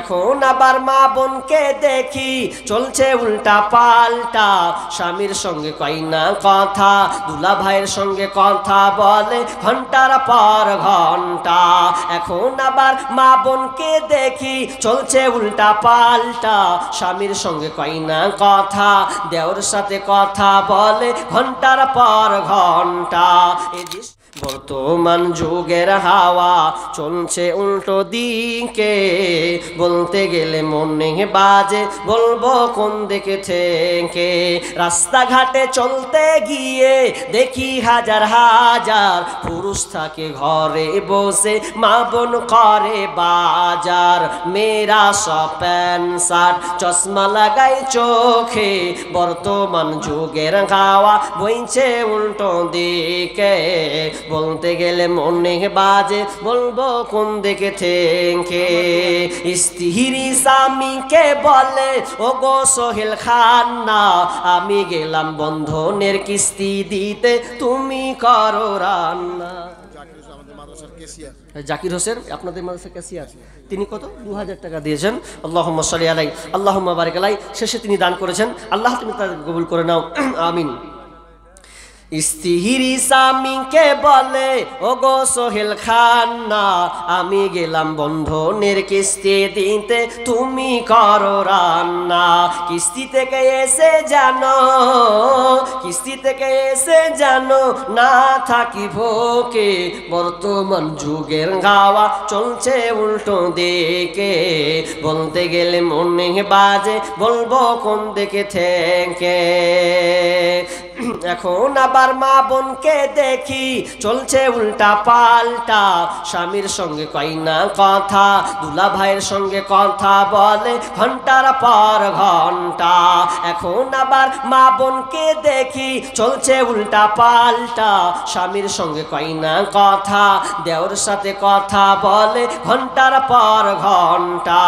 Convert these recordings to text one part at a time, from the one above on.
এখন আবার মা বোনকে দেখি চলছে উল্টা পাল্টা, স্বামীর সঙ্গে কয় না কথা, দুলা ভাইয়ের সঙ্গে কথা বলে ঘন্টার পর ঘন্টা। এখন আবার মা বোনকে দেখি চলছে উল্টা পাল্টা, স্বামীর সঙ্গে কয় না কথা, দেওর সাথে কথা বলে ঘন্টার পর ঘন্টা। বর্তমান যুগের হাওয়া চলছে উল্টো দিকে, বলতে গেলে মনে বাজে বলবো কোন দিকে থেকে। রাস্তাঘাটে চলতে গিয়ে দেখি হাজার হাজার পুরুষ থাকে ঘরে বসে, মা বোন করে বাজার। মেয়েরা সব প্যান্ট শার্ট চশমা লাগাই চোখে, বর্তমান যুগের হাওয়া বইছে উল্টো দিকে, বলতে গেলে মনে বাজে বলবো কোন দিকে থেকে। স্ত্রী স্বামীকে বলে ও গো সোহেল খান না, আমি গেলাম বন্ধনের কিস্তি দিতে, তুমি করো রান্না। জাকির হোসেন আপনাদের মাদ্রাসার ক্যাশিয়ার, তিনি কত 2000 টাকা দিয়েছেন। আল্লাহুম্মা সাল্লি আলাই আল্লাহুম্মা বারিক আলাই। শেষে তিনি দান করেছেন, আল্লাহ তুমি তার কবুল করে নাও, আমিন। স্ত্রী স্বামীকে বলে ও গো সোহেল খান না, আমি গেলাম বন্ধনের কিস্তি দিতে, তুমি করো রান্না। কিস্তি থেকে এসে জানো, কিস্তি থেকে এসে জানো না থাকি ভোকে, বর্তমান যুগের হাওয়া চলছে উল্টো দিকে, বলতে গেলে মনে বাজে বলবো কোন দিকে থেকে। এখন আবার মা বোনকে দেখি চলছে উল্টা পাল্টা, স্বামীর সঙ্গে কয় না কথা, দুলা ভাইয়ের সঙ্গে কথা বলে ঘন্টার পর ঘন্টা। এখন আবার মা বোনকে দেখি চলছে উল্টা পাল্টা, স্বামীর সঙ্গে কয় না কথা, দেওর সাথে কথা বলে ঘন্টার পর ঘন্টা।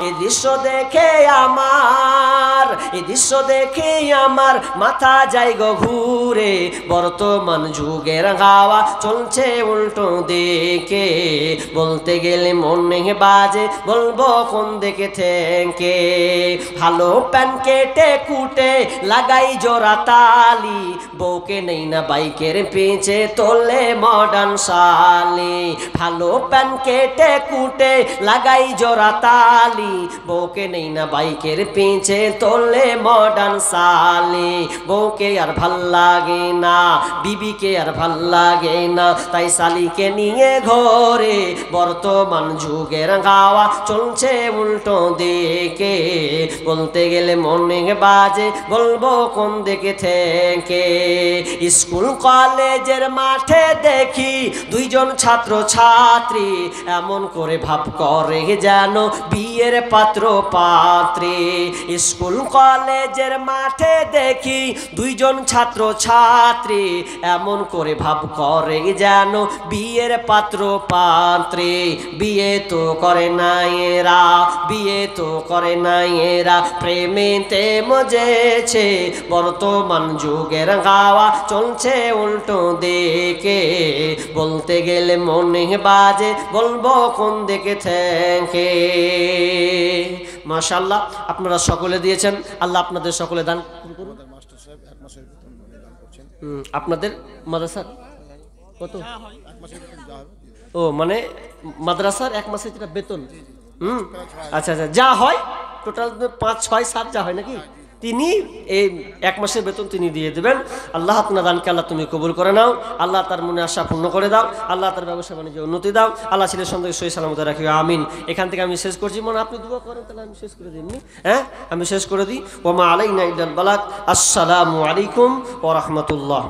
এই দৃশ্য দেখে আমার, এই দৃশ্য দেখে আমার মাথা যায় গো ঘুরে, বর্তমান যুগের হাওয়া চলছে উল্টো দিকে, বলতে গেলে মনে বাজে বলবো কোন দিকে থেকে। ভালো প্যান কেটে কুটে লাগাই জোড়া তালি, বউকে নেই না বাইকের পেঁচে তোলে মডার্ন শালি। ভালো প্যান কেটে কুটে লাগাই জোড়া তালি, বউকে নেই না বাইকের পেঁচে তোলে মডার্ন শালি। বউকে আর ভাল লাগে না, বিবিকে আর ভাল লাগে না, তাই শালিকে নিয়ে ঘরে, বর্তমান যুগের হাওয়া চলছে উল্টো দিকে, বলতে গেলে মনে বাজে বলবো কোন দিকে থেকে। স্কুল কলেজের মাঠে দেখি দুইজন ছাত্র ছাত্রী, এমন করে ভাব করে যেন বিয়ের পাত্র পাত্রী। স্কুল কলেজের মাঠে দেখি দুইজন ছাত্র ছাত্রী, এমন করে ভাব করে যেন বিয়ের পাত্র পাত্রী। বিয়ে তো করে না এরা, বিয়ে তো করে না এরা, প্রেমেতে মজেছে, বর্তমান যুগের হাওয়া চলছে উল্টো দিকে, বলতে গেলে মনে বাজে বলবো কোন দিকে থেকে। মাশাআল্লাহ, আপনারা সকলে দিয়েছেন, আল্লাহ আপনাদের সকলে দান করুন। আপনাদের মাদ্রাসার কত? ও মানে মাদ্রাসার 1 মাসের যেটা বেতন, আচ্ছা আচ্ছা, যা হয় টোটাল 5, 6, 7 যা হয় নাকি, তিনি এই 1 মাসের বেতন তিনি দিয়ে দেবেন। আল্লাহ আপনার দানকে আল্লাহ তুমি কবুল করে নাও, আল্লাহ তার মনে আশা পূর্ণ করে দাও, আল্লাহ তার ব্যবসা বাণিজ্যে উন্নতি দাও, আল্লাহ ছেলের সন্তানকে সহি সালামতে রাখি, আমিন। এখান থেকে আমি শেষ করছি, মনে আপনি দোয়া করেন তাহলে আমি শেষ করে দিই, হ্যাঁ আমি শেষ করে দিই। ওয়া মা আলাইনা ইল্লাল বালাগ। আসসালামু আলাইকুম ওয়া রাহমাতুল্লাহ।